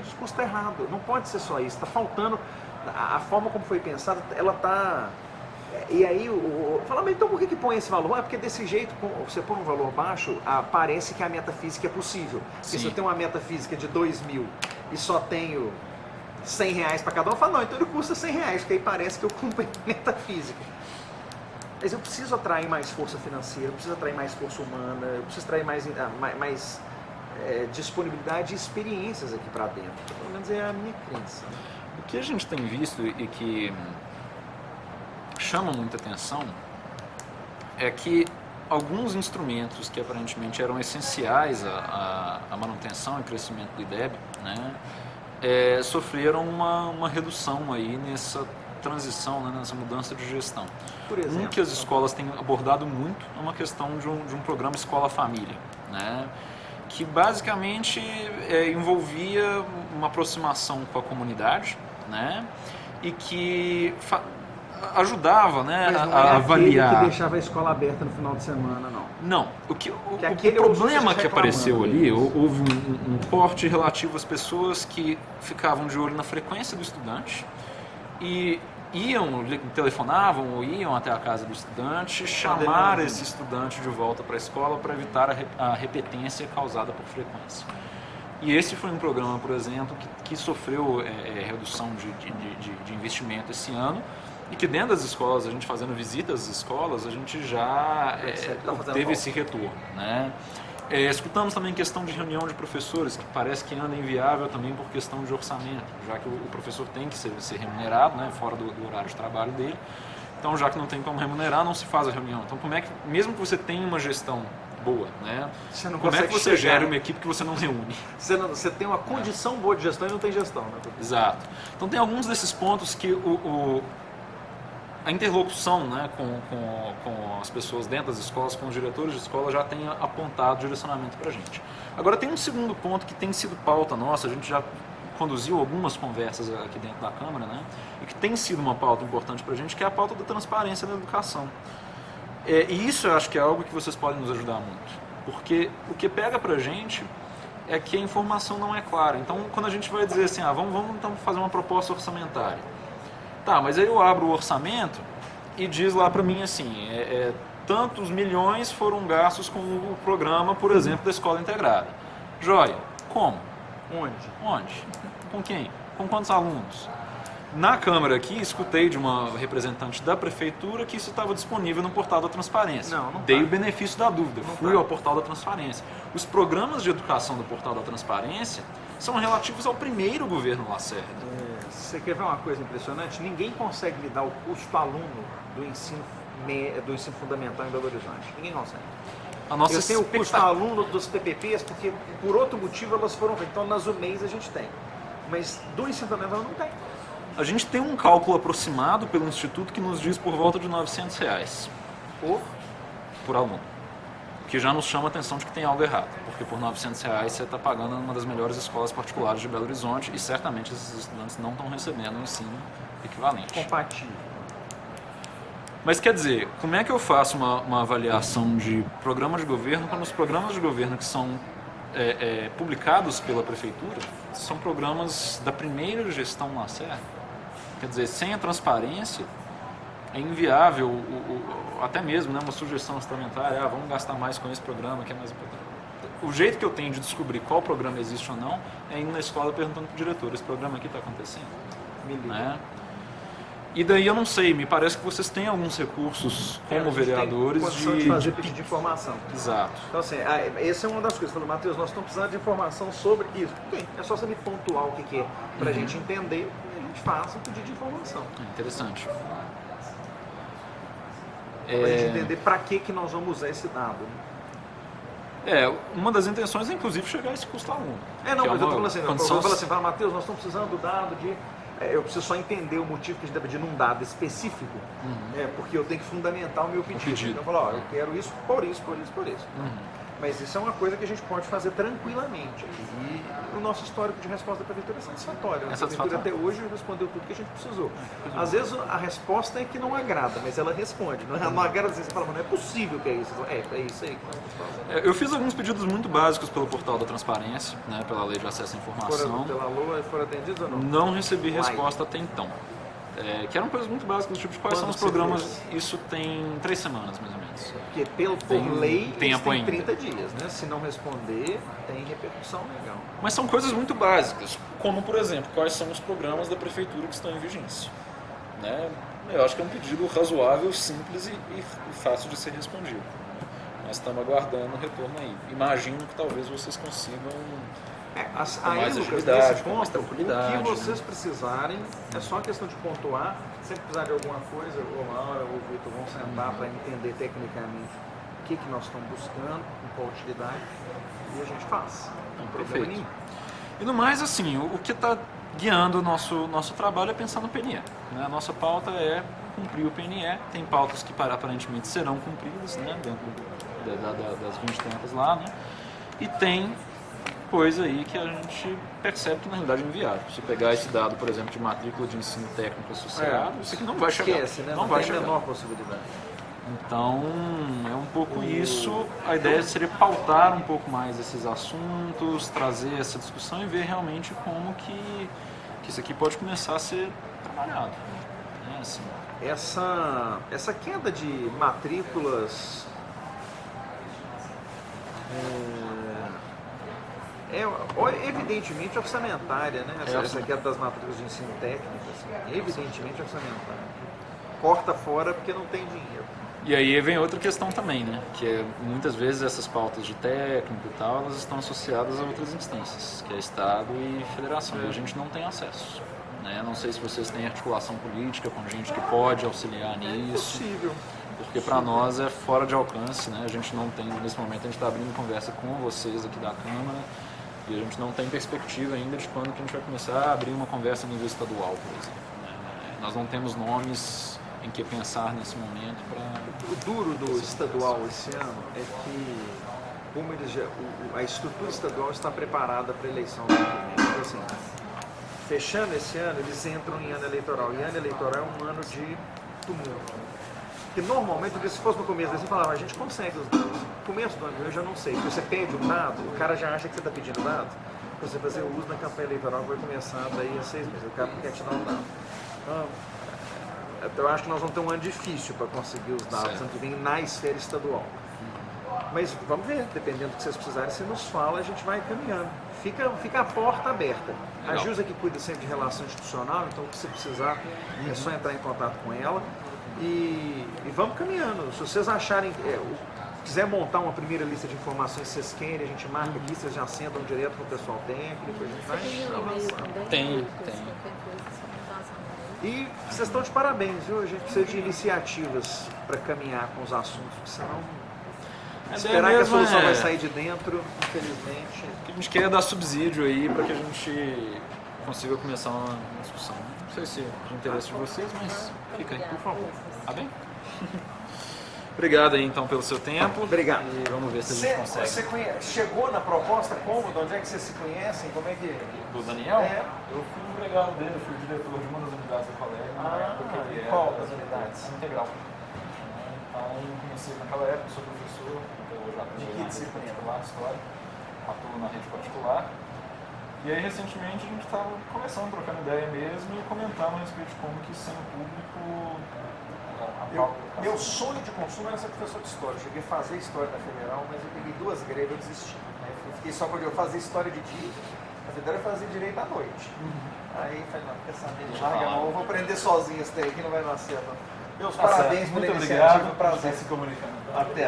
gente, o custo está errado. Não pode ser só isso. Está faltando. A forma como foi pensada, ela está... E aí, fala, mas então por que põe esse valor? Porque desse jeito, você põe um valor baixo, parece que a meta física é possível. Porque se eu tenho uma meta física de 2.000 e só tenho R$100 para cada um, eu falo, não, então ele custa R$100, porque aí parece que eu cumpro a meta física. Mas eu preciso atrair mais força financeira, eu preciso atrair mais força humana, eu preciso atrair mais disponibilidade e experiências aqui para dentro. Pelo menos é a minha crença. O que a gente tem visto e que chama muita atenção é que alguns instrumentos que aparentemente eram essenciais à manutenção e crescimento do IDEB, né, sofreram uma redução aí nessa transição, né, nessa mudança de gestão. Por exemplo, que as escolas têm abordado muito é uma questão de um programa escola-família, né, que basicamente envolvia uma aproximação com a comunidade, né, e que ajudava, né, a avaliar. Que deixava a escola aberta no final de semana, não. Não. O problema que apareceu ali, houve um corte relativo às pessoas que ficavam de olho na frequência do estudante e telefonavam ou iam até a casa do estudante, chamar esse estudante de volta para a escola para evitar a repetência causada por frequência. E esse foi um programa, por exemplo, que sofreu redução de investimento esse ano e que dentro das escolas, a gente fazendo visitas às escolas, a gente já teve esse retorno, né? Escutamos também questão de reunião de professores, que parece que anda inviável também por questão de orçamento, já que o professor tem que ser remunerado, né, fora do horário de trabalho dele. Então, já que não tem como remunerar, não se faz a reunião. Então, como é que, mesmo que você tenha uma gestão boa, né, como é que você gera uma equipe que você não reúne? Você tem uma condição boa de gestão e não tem gestão, né? Exato. Então, tem alguns desses pontos que a interlocução, né, com as pessoas dentro das escolas, com os diretores de escola, já tem apontado direcionamento para a gente. Agora, tem um segundo ponto que tem sido pauta nossa, a gente já conduziu algumas conversas aqui dentro da Câmara, né, e que tem sido uma pauta importante para a gente, que é a pauta da transparência na educação. E isso eu acho que é algo que vocês podem nos ajudar muito, porque o que pega para a gente é que a informação não é clara. Então, quando a gente vai dizer assim, vamos então fazer uma proposta orçamentária, tá, mas aí eu abro o orçamento e diz lá para mim assim, tantos milhões foram gastos com o programa, por exemplo, da escola integrada. Joia, como? Onde? Com quem? Com quantos alunos? Na Câmara aqui, escutei de uma representante da Prefeitura que isso estava disponível no portal da transparência. Não Dei o benefício da dúvida, fui ao portal da transparência. Os programas de educação do portal da transparência são relativos ao primeiro governo Lacerda. Você quer ver uma coisa impressionante? Ninguém consegue lhe dar o custo aluno do ensino fundamental em Belo Horizonte. Ninguém consegue. Eu tenho o custo aluno dos PPPs porque, por outro motivo, elas foram feitas. Então, nas UMEIs a gente tem. Mas do ensino fundamental não tem. A gente tem um cálculo aproximado pelo Instituto que nos diz por volta de R$900 por aluno. O que já nos chama a atenção de que tem algo errado, porque por R$900 você está pagando uma das melhores escolas particulares de Belo Horizonte e certamente esses estudantes não estão recebendo um ensino equivalente. Compatível. Mas quer dizer, como é que eu faço uma avaliação de programa de governo quando os programas de governo que são publicados pela Prefeitura são programas da primeira gestão Lacerda? Quer dizer, sem a transparência é inviável, até mesmo, né, uma sugestão orçamentária, vamos gastar mais com esse programa que é mais importante. O jeito que eu tenho de descobrir qual programa existe ou não é indo na escola perguntando para o diretor, esse programa aqui está acontecendo? Né? E daí eu não sei, me parece que vocês têm alguns recursos como vereadores de fazer pedido de informação. Exato. Então assim, essa é uma das coisas. Falei, Matheus, nós estamos precisando de informação sobre isso. É só você me pontuar o que é para a gente entender e a gente faz o pedido de informação. Interessante. Para a gente entender para que nós vamos usar esse dado. Uma das intenções é inclusive chegar a esse custo aluno. Mas eu estou falando assim, eu falo assim, Matheus, nós estamos precisando do dado de... eu preciso só entender o motivo que a gente está pedindo um dado específico, porque eu tenho que fundamentar o meu pedido. Então eu falo, eu quero isso, por isso. Mas isso é uma coisa que a gente pode fazer tranquilamente. E o nosso histórico de resposta da prefeitura é satisfatório. A prefeitura até hoje respondeu tudo que a gente precisou. Às vezes a resposta é que não agrada, mas ela responde. Não agrada, às vezes você fala, mas não é possível que é isso. É isso aí que nós vamos fazer. Eu fiz alguns pedidos muito básicos pelo portal da transparência, né, pela lei de acesso à informação. Pela LOA foram atendidos ou não? Não recebi resposta até então. Que eram coisas muito básicas, do tipo de quais são os programas. Isso tem 3 semanas, mais ou menos. Porque por lei tem 30 dias, né? Se não responder, tem repercussão legal. Mas são coisas muito básicas, como, por exemplo, quais são os programas da prefeitura que estão em vigência. Né? Eu acho que é um pedido razoável, simples e fácil de ser respondido. Nós estamos aguardando o retorno aí. Imagino que talvez vocês consigam mais agilidade, nesse ponto, mais tranquilidade. O que vocês precisarem, é só questão de pontuar. Se precisar de alguma coisa, ou Laura ou o Vitor vão sentar para entender tecnicamente o que nós estamos buscando, com qual utilidade, e a gente faz. Não tem problema nenhum. E no mais, assim, o que está guiando o nosso trabalho é pensar no PNE. Né? A nossa pauta é cumprir o PNE. Tem pautas que aparentemente serão cumpridas, né? Dentro das 20 tentas lá, né? E tem coisa aí que a gente percebe que na realidade é inviável. Se pegar esse dado, por exemplo, de matrícula de ensino técnico associado, isso aqui não vai chegar. Esquece, né? Não vai chegar. A menor possibilidade. Então, é um pouco isso. A ideia seria pautar um pouco mais esses assuntos, trazer essa discussão e ver realmente como que isso aqui pode começar a ser trabalhado. É assim. Essa queda de matrículas evidentemente orçamentária, né? Essa queda das matrículas de ensino técnico, assim, evidentemente orçamentária. Corta fora porque não tem dinheiro. E aí vem outra questão também, né? Que é, muitas vezes essas pautas de técnico e tal, elas estão associadas a outras instâncias, que é Estado e Federação, e a gente não tem acesso. Né? Não sei se vocês têm articulação política com gente que pode auxiliar nisso. É possível. Porque para nós é fora de alcance, né? A gente não tem, nesse momento a gente está abrindo conversa com vocês aqui da Câmara e a gente não tem perspectiva ainda de quando que a gente vai começar a abrir uma conversa a nível estadual, por exemplo. Né? Nós não temos nomes em que pensar nesse momento para... O duro do estadual esse ano é que como a estrutura estadual está preparada para a eleição do ano que vem. Então, assim, fechando esse ano, eles entram em ano eleitoral. E ano eleitoral é um ano de tumulto. Porque normalmente, se fosse no começo, você falava, a gente consegue os dados. No começo do ano eu já não sei. Porque você pede um dado, o cara já acha que você está pedindo dado. Para você fazer o uso na campanha eleitoral vai começar daí a 6 meses. O cara não quer te dar um dado. Então, eu acho que nós vamos ter um ano difícil para conseguir os dados ano que vem na esfera estadual. Mas vamos ver, dependendo do que vocês precisarem, você nos fala, a gente vai caminhando. Fica a porta aberta. Legal. A Gilza que cuida sempre de relação institucional, então o que você precisar é só entrar em contato com ela. E vamos caminhando. Se vocês acharem, quiser montar uma primeira lista de informações que vocês querem, a gente marca aqui, vocês já sentam direto com o pessoal técnico, a gente vai avançando. Tem. E vocês estão de parabéns, viu? A gente precisa de iniciativas para caminhar com os assuntos, porque senão esperar que a solução vai sair de dentro, infelizmente. O que a gente quer é dar subsídio aí para que a gente consiga começar uma discussão. Não sei se é de interesse de vocês, mas fica aí, por favor. Tá bem? Obrigado aí então pelo seu tempo. Obrigado. E vamos ver se a gente consegue. Você chegou na proposta como? De onde é que vocês se conhecem? Como é que... Do Daniel? Eu fui empregado dele, fui diretor de uma das unidades da colégia. Qual das unidades? Integral. Então, comecei naquela época, sou professor, eu já de que disciplina? Particular, história, atuo na rede particular. E aí, recentemente, a gente estava conversando, trocando ideia mesmo e comentando a respeito de como que sem o público... Meu sonho de consumo era ser professor de história. Eu cheguei a fazer história na Federal, mas eu peguei 2 greves e desisti. Eu fiquei só porque eu fazia história de dia, a Federal eu fazia direito à noite. Aí falei, não, quer saber, larga a mão, eu vou aprender sozinho isso daí, que não vai dar certo. Meus parabéns, muito obrigado, prazer se comunicando. Até.